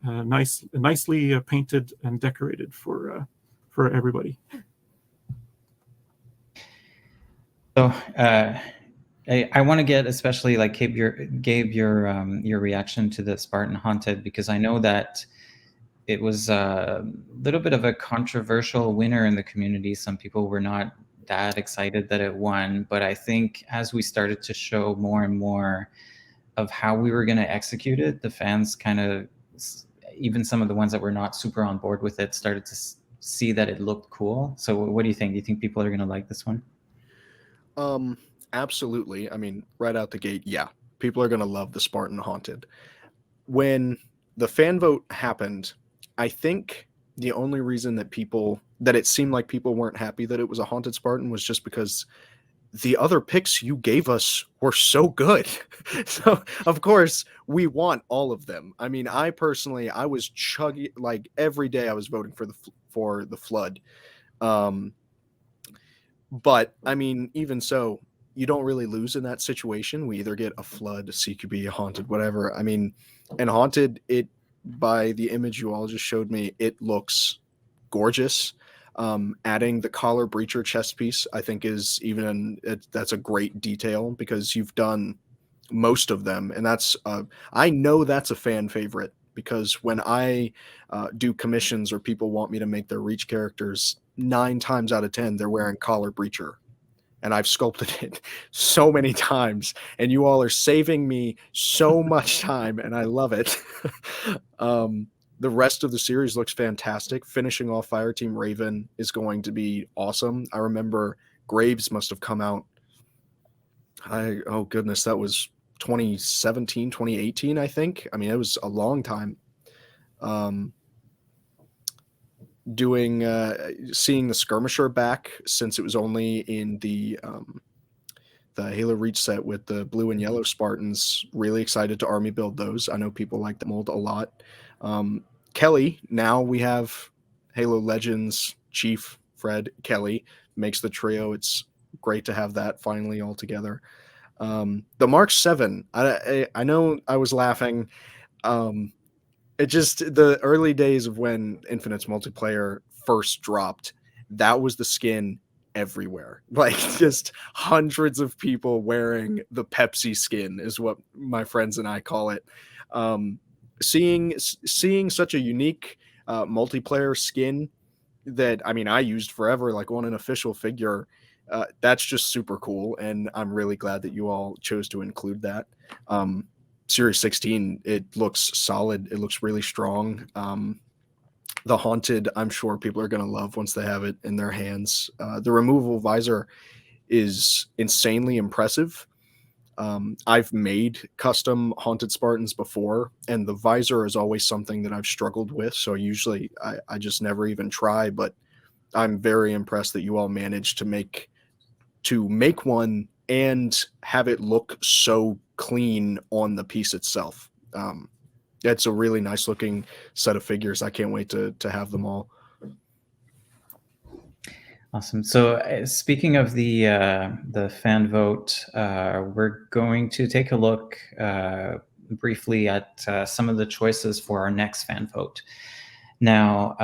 nicely painted and decorated for everybody. So I want to get especially like Gabe your reaction to the Spartan Haunted, because I know that it was a little bit of a controversial winner in the community. Some people were not that excited that it won, but I think as we started to show more and more of how we were going to execute it, the fans kind of, even some of the ones that were not super on board with it, started to see that it looked cool. So what do you think? Do you think people are going to like this one? Absolutely. I mean, right out the gate, yeah, people are going to love the Spartan Haunted. When the fan vote happened, I think the only reason that it seemed like people weren't happy that it was a Haunted Spartan was just because the other picks you gave us were so good. So of course we want all of them. I mean, I was chugging, like every day I was voting for the Flood. But I mean, even so, you don't really lose in that situation. We either get a Flood, a CQB, a Haunted, whatever. I mean, and Haunted, by the image you all just showed me, it looks gorgeous. Adding the collar breacher chest piece, I think that's a great detail, because you've done most of them, and I know that's a fan favorite, because when I do commissions or people want me to make their Reach characters, 9 times out of 10 they're wearing collar breacher, and I've sculpted it so many times, and you all are saving me so much time, and I love it. The rest of the series looks fantastic. Finishing off Fireteam Raven is going to be awesome. I remember Graves must have come out, oh goodness, that was 2017, 2018, I think. I mean, it was a long time. Seeing the Skirmisher back, since it was only in the Halo Reach set with the blue and yellow Spartans. Really excited to army build those. I know people like the mold a lot. Kelly, now we have Halo Legends Chief Fred Kelly makes the trio. It's great to have that finally all together. The Mark 7, I know I was laughing. It just, the early days of when Infinite's multiplayer first dropped, that was the skin everywhere. Like, just hundreds of people wearing the Pepsi skin is what my friends and I call it. Seeing such a unique multiplayer skin that, I mean, I used forever, like on an official figure. That's just super cool, and I'm really glad that you all chose to include that. Series 16, it looks solid. It looks really strong. The Haunted, I'm sure people are going to love once they have it in their hands. The removable visor is insanely impressive. I've made custom Haunted Spartans before, and the visor is always something that I've struggled with, so usually I just never even try, but I'm very impressed that you all managed to make one and have it look so clean on the piece itself. It's a really nice looking set of figures. I can't wait to have them all. Awesome. So speaking of the fan vote, we're going to take a look briefly at some of the choices for our next fan vote. Now,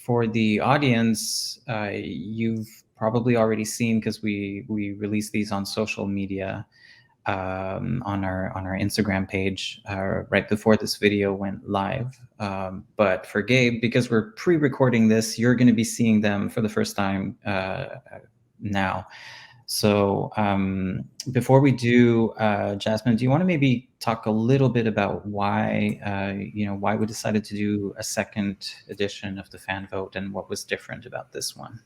for the audience, you've probably already seen, because we release these on social media, on our Instagram page right before this video went live. But for Gabe, because we're pre-recording this, you're going to be seeing them for the first time now. So before we do, Jasmine, do you want to maybe talk a little bit about why why we decided to do a second edition of the fan vote and what was different about this one?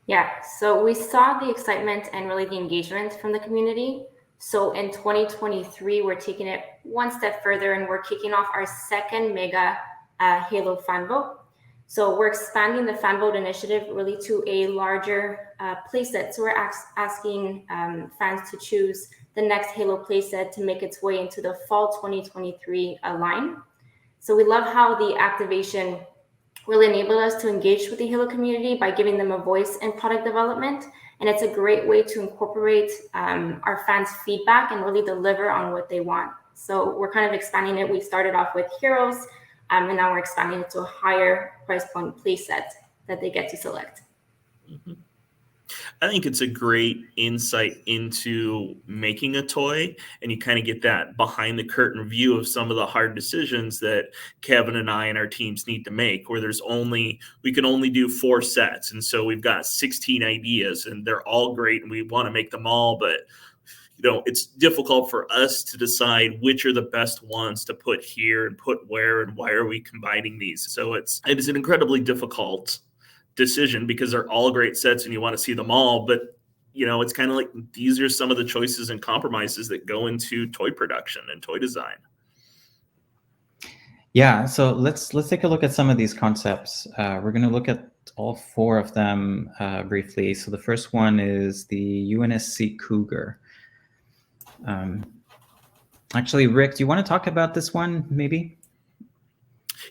Yeah, so we saw the excitement and really the engagement from the community. So in 2023, we're taking it one step further, and we're kicking off our second mega Halo fan vote. So we're expanding the fan vote initiative really to a larger playset. So we're asking fans to choose the next Halo playset to make its way into the fall 2023 line. So we love how the activation will enable us to engage with the Halo community by giving them a voice in product development. And it's a great way to incorporate our fans' feedback and really deliver on what they want. So we're kind of expanding it. We started off with heroes, and now we're expanding it to a higher price point playset that they get to select. Mm-hmm. I think it's a great insight into making a toy, and you kind of get that behind the curtain view of some of the hard decisions that Kevin and I and our teams need to make, where we can only do 4 sets. And so we've got 16 ideas, and they're all great, and we want to make them all, but it's difficult for us to decide which are the best ones to put here and put where, and why are we combining these. So it is an incredibly difficult decision because they're all great sets and you want to see them all, but it's kind of like these are some of the choices and compromises that go into toy production and toy design. Yeah, so let's take a look at some of these concepts. We're going to look at all 4 of them briefly. So the first one is the Unsc Cougar. Actually, Rick, do you want to talk about this one maybe?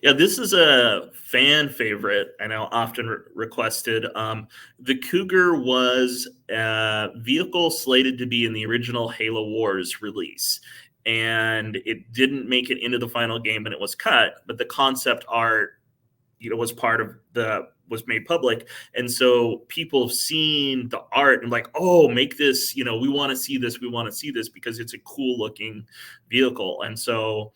Yeah, this is a fan favorite. I know often requested. The Cougar was a vehicle slated to be in the original Halo Wars release, and it didn't make it into the final game, and it was cut. But the concept art, was made public, and so people have seen the art and like, oh, make this. We want to see this. We want to see this because it's a cool looking vehicle, and so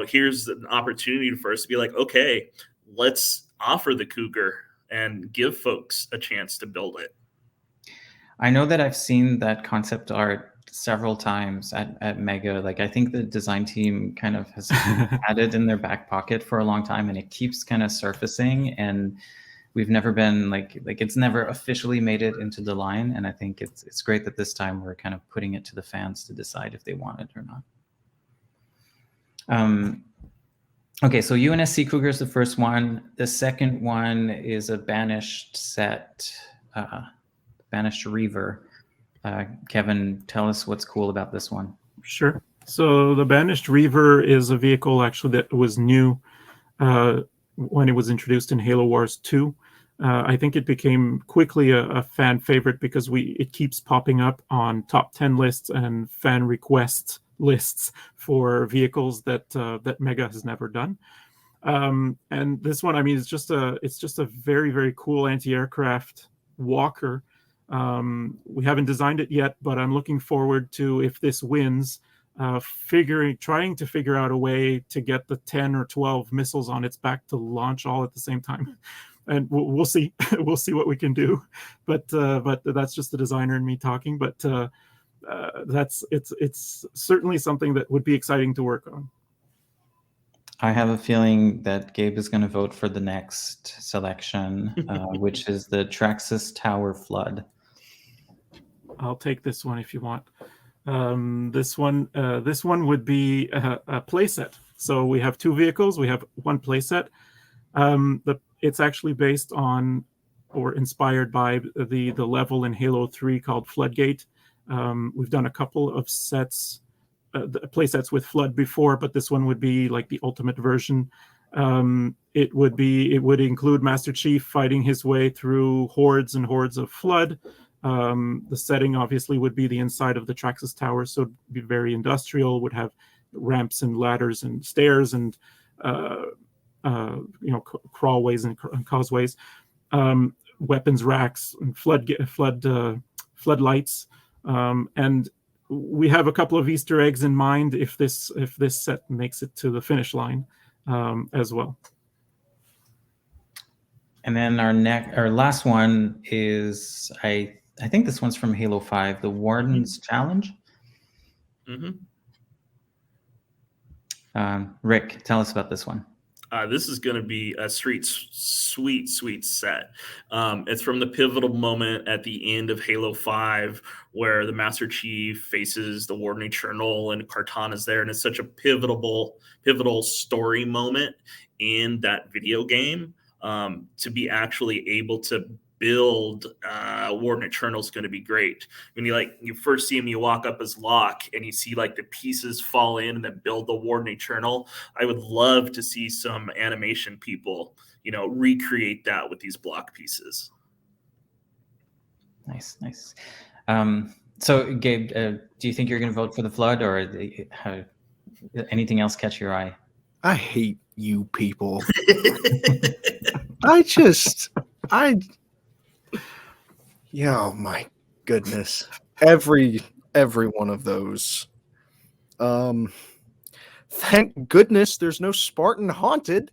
here's an opportunity for us to be like, okay, let's offer the Cougar and give folks a chance to build it. I know that I've seen that concept art several times at Mega. Like, I think the design team kind of has had it in their back pocket for a long time, and it keeps kind of surfacing, and we've never been like it's never officially made it into the line. And I think it's great that this time we're kind of putting it to the fans to decide if they want it or not. Okay, so Unsc Cougar is the first one. The second one is a Banished set, Banished Reaver. Kevin, tell us what's cool about this one. Sure. So the Banished Reaver is a vehicle actually that was new when it was introduced in Halo Wars 2. I think it became quickly a fan favorite because it keeps popping up on top 10 lists and fan request lists for vehicles that Mega has never done. And this one, I mean, it's just a very, very cool anti-aircraft walker. We haven't designed it yet, but I'm looking forward to, if this wins, trying to figure out a way to get the 10 or 12 missiles on its back to launch all at the same time. and we'll see. We'll see what we can do. But that's just the designer and me talking. But it's certainly something that would be exciting to work on. I have a feeling that Gabe is going to vote for the next selection, which is the Traxxas Tower Flood. I'll take this one if you want. This one would be a playset. So we have 2 vehicles. We have 1 playset. It's actually based on or inspired by the level in Halo 3 called Floodgate. We've done a couple of sets, playsets with Flood before, but this one would be like the ultimate version. It would include Master Chief fighting his way through hordes and hordes of Flood. The setting obviously would be the inside of the Traxxas Tower, so it'd be very industrial, would have ramps and ladders and stairs and crawlways and causeways, weapons racks and floodlights, and we have a couple of Easter eggs in mind if this set makes it to the finish line as well. And then our last one is I think this one's from Halo 5, the Warden's Challenge. Rick, tell us about this one. This is going to be a sweet set. It's from the pivotal moment at the end of Halo 5 where the Master Chief faces the Warden Eternal and Cortana's there, and it's such a pivotal story moment in that video game. To be actually able to build Warden Eternal is going to be great. When you first see him, you walk up as Locke and you see like the pieces fall in and then build the Warden Eternal. I would love to see some animation people, recreate that with these block pieces. Nice. So Gabe, do you think you're going to vote for the Flood, or anything else catch your eye? I hate you people. Oh my goodness. Every one of those. Thank goodness there's no Spartan haunted.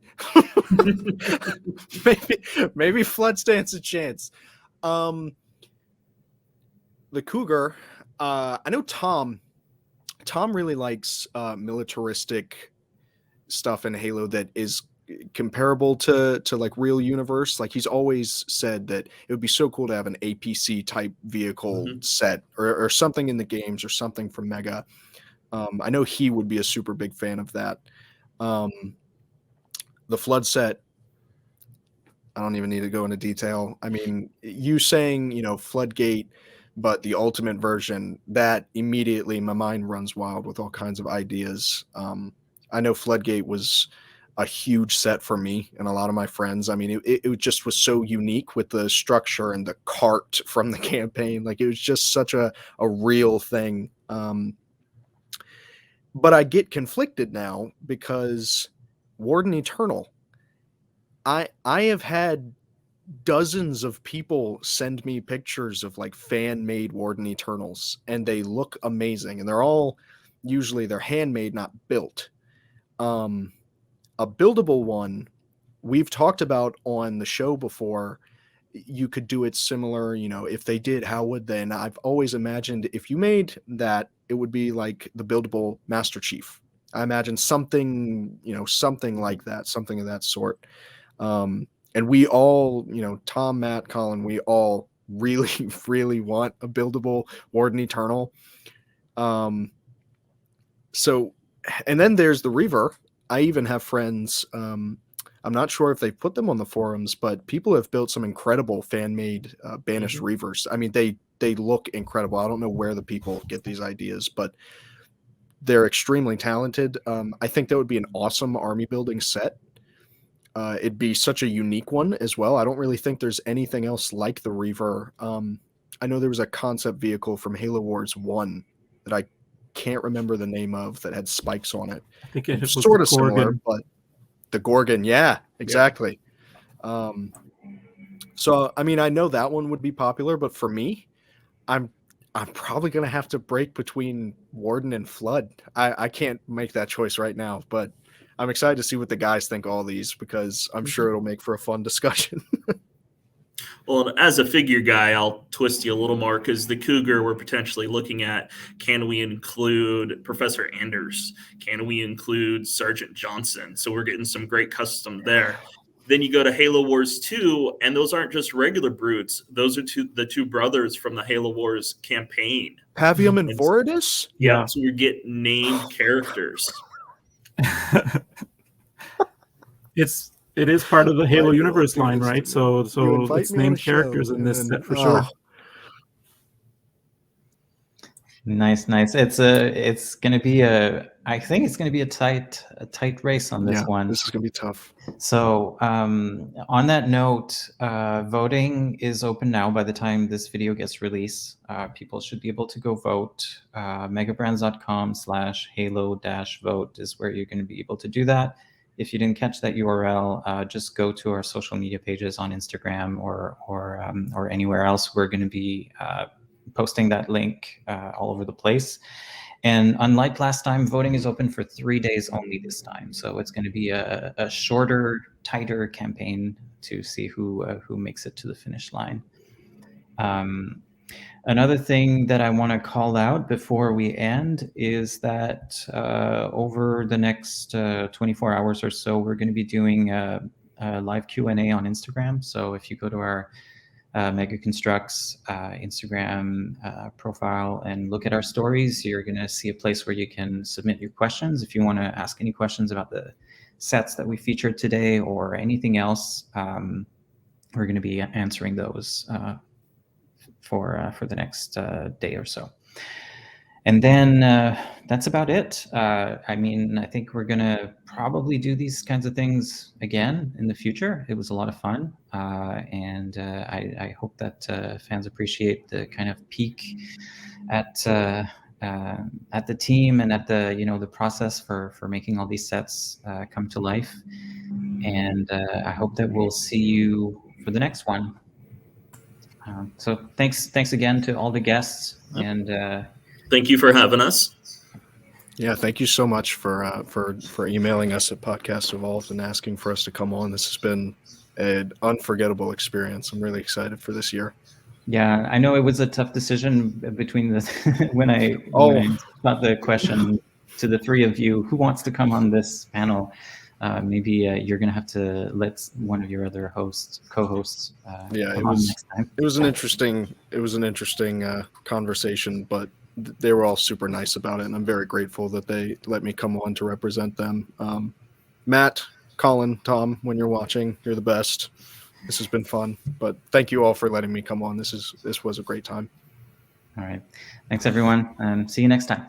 maybe Flood stands a chance. The Cougar, I know Tom really likes militaristic stuff in Halo that is comparable to like real universe. Like he's always said that it would be so cool to have an APC type vehicle set or something in the games or something from Mega. I know he would be a super big fan of that. The Flood set, I don't even need to go into detail. I mean, you saying, Floodgate, but the ultimate version, that immediately my mind runs wild with all kinds of ideas. I know Floodgate was a huge set for me and a lot of my friends. I mean, it just was so unique with the structure and the cart from the campaign. Like it was just such a real thing. But I get conflicted now because Warden Eternal, I have had dozens of people send me pictures of like fan-made Warden Eternals, and they look amazing. And they're handmade, not built. A buildable one we've talked about on the show before. You could do it similar, if they did, how would they? And I've always imagined if you made that, it would be like the buildable Master Chief. I imagine something like that, something of that sort. And we all, Tom, Matt, Colin, we all really, really want a buildable Warden Eternal. So, and then there's the Reaver. I even have friends, I'm not sure if they put them on the forums, but people have built some incredible fan-made Banished Reavers. I mean, they look incredible. I don't know where the people get these ideas, but they're extremely talented. I think that would be an awesome army building set. It'd be such a unique one as well. I don't really think there's anything else like the Reaver. I know there was a concept vehicle from Halo Wars 1 that I can't remember the name of that had spikes on it. I think it was sort of similar, but the Gorgon, yeah, exactly. Yeah. So I mean, I know that one would be popular, but for me, I'm probably gonna have to break between Warden and Flood. I can't make that choice right now, but I'm excited to see what the guys think of all these, because I'm sure it'll make for a fun discussion. Well, as a figure guy, I'll twist you a little more, because the Cougar we're potentially looking at, can we include Professor Anders? Can we include Sergeant Johnson? So we're getting some great custom there. Then you go to Halo Wars 2, and those aren't just regular brutes. Those are the two brothers from the Halo Wars campaign. Pavium and Voridus? Yeah, so you get named characters. It is part of the Halo universe line, right? So it's named characters in this set for sure. Nice. It's gonna be I think it's gonna be a tight race on this one. This is gonna be tough. So on that note, voting is open now. By the time this video gets released, people should be able to go vote. megabrands.com/halo-vote is where you're going to be able to do that. If you didn't catch that URL, just go to our social media pages on Instagram or anywhere else. We're going to be posting that link all over the place. And unlike last time, voting is open for 3 days only this time. So it's going to be a shorter, tighter campaign to see who makes it to the finish line. Another thing that I want to call out before we end is that over the next 24 hours or so, we're going to be doing a live Q&A on Instagram. So if you go to our Mega Constructs Instagram profile and look at our stories, you're going to see a place where you can submit your questions. If you want to ask any questions about the sets that we featured today or anything else, we're going to be answering those for the next day or so. And then that's about it. I mean, I think we're going to probably do these kinds of things again in the future. It was a lot of fun. And I hope that fans appreciate the kind of peek at the team and at the, the process for making all these sets come to life. And I hope that we'll see you for the next one. So thanks again to all the guests, and thank you for having us. Yeah, thank you so much for emailing us at Podcast Evolved and asking for us to come on. This has been an unforgettable experience. I'm really excited for this year. Yeah, I know it was a tough decision between the when I got the question to the three of you, who wants to come on this panel? Maybe you're going to have to let one of your other co-hosts. It was next time. It was an interesting conversation, but they were all super nice about it, and I'm very grateful that they let me come on to represent them. Matt, Colin, Tom, when you're watching, you're the best. This has been fun, but thank you all for letting me come on. This was a great time. All right, thanks everyone, and see you next time.